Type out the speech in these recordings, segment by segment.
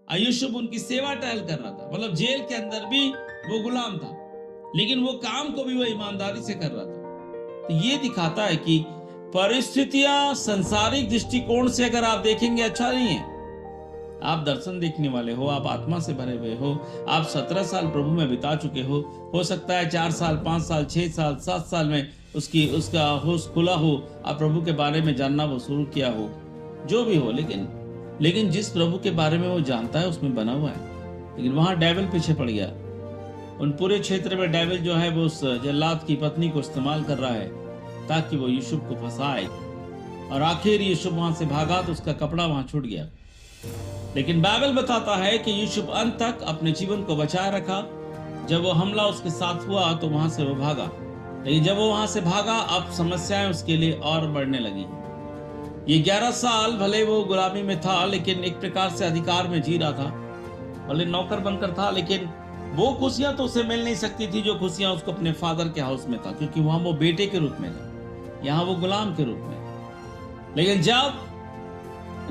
यूसुफ उनकी सेवा टहल कर रहा था, मतलब जेल के अंदर भी वो गुलाम था, लेकिन वो काम को भी वो ईमानदारी से कर रहा था। तो ये दिखाता है कि परिस्थितियां सांसारिक दृष्टिकोण से अगर आप देखेंगे अच्छा नहीं है। आप दर्शन देखने वाले हो, आप आत्मा से भरे हुए हो, आप 17 साल प्रभु में बिता चुके हो सकता है 4 साल, 5 साल, 6 साल, 7 साल में उसका होश खुला हो, आप प्रभु के बारे में जानना वो शुरू किया हो, जो भी हो, लेकिन जिस प्रभु के बारे में वो जानता है उसमें बना हुआ है, लेकिन वहां डेविल पीछे पड़ गया। उन पूरे क्षेत्र में डेविल जो है वो उस जल्लाद की पत्नी को इस्तेमाल कर रहा है ताकि वो यूसुफ को फंसाए, और आखिर यूसुफ वहां से भागा तो उसका कपड़ा वहां छूट गया। लेकिन बाइबल बताता है कि यूसुफ अंत तक अपने जीवन को बचाए रखा। जब वो हमला उसके साथ हुआ तो वहां से वो भागा, लेकिन जब वो वहां से भागा अब समस्याएं उसके लिए और बढ़ने लगी। ये 11 साल भले वो गुलामी में था, लेकिन एक प्रकार से अधिकार में जी रहा था। भले नौकर बनकर था, लेकिन वो खुशियां तो उसे मिल नहीं सकती थी जो खुशियां उसको अपने फादर के हाउस में था, क्योंकि वहां वो बेटे के रूप में था, यहाँ वो गुलाम के रूप में। लेकिन जब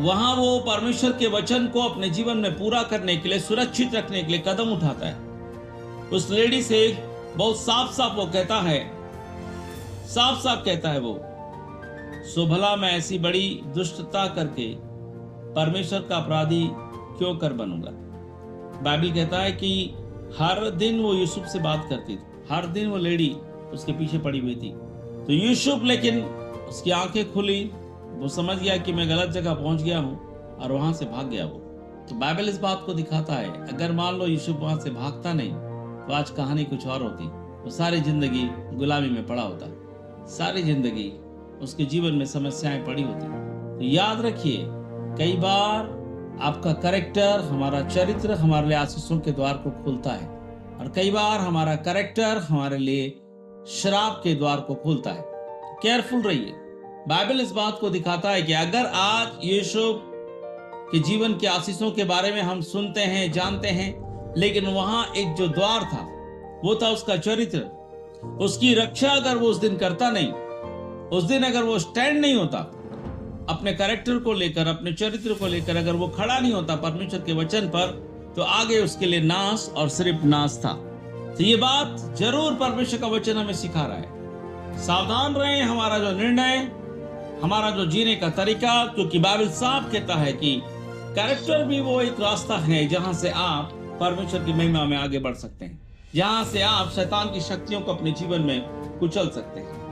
वहां वो परमेश्वर के वचन को अपने जीवन में पूरा करने के लिए, सुरक्षित रखने के लिए कदम उठाता है, उस लेडी से बहुत साफ साफ वो कहता है, साफ साफ कहता है वो, सो भला मैं ऐसी बड़ी दुष्टता करके परमेश्वर का अपराधी क्यों कर बनूंगा। बाइबल कहता है कि हर दिन वो यूसुफ से बात करती थी, हर दिन वो लेडी उसके पीछे पड़ी हुई थी। तो यूसुफ, लेकिन उसकी आंखें खुली, वो समझ गया कि मैं गलत जगह पहुंच गया हूं, और वहां से भाग गया वो। तो बाइबल इस बात को दिखाता है, अगर मान लो यूसुफ वहां से भागता नहीं तो आज कहानी कुछ और होती, वो सारी जिंदगी गुलामी में पड़ा होता, सारी जिंदगी उसके जीवन में समस्याएं पड़ी होती। तो याद रखिए, कई बार आपका कैरेक्टर, हमारा चरित्र हमारे लिए आशीषों के द्वार को खोलता है, और कई बार हमारा कैरेक्टर हमारे लिए शराब के द्वार को खोलता है। केयरफुल रहिए। बाइबल इस बात को दिखाता है कि अगर आज यूसुफ के जीवन के आशीषों के बारे में हम सुनते हैं, जानते हैं, लेकिन वहां एक जो द्वार था वो था उसका चरित्र, उसकी रक्षा अगर वो उस दिन करता नहीं, उस दिन अगर वो स्टैंड नहीं होता अपने कैरेक्टर को लेकर, अपने चरित्र को लेकर, अगर वो खड़ा नहीं होता परमेश्वर के वचन पर, तो आगे उसके लिए नाश और सिर्फ नाश था। तो ये बात जरूर परमेश्वर का वचन हमें सिखा रहा है। सावधान रहें हमारा जो निर्णय, हमारा जो जीने का तरीका, क्योंकि बाइबल साफ कहता है कि कैरेक्टर भी वो एक रास्ता है जहां से आप परमेश्वर की महिमा में आगे बढ़ सकते हैं, जहां से आप शैतान की शक्तियों को अपने जीवन में कुचल सकते हैं।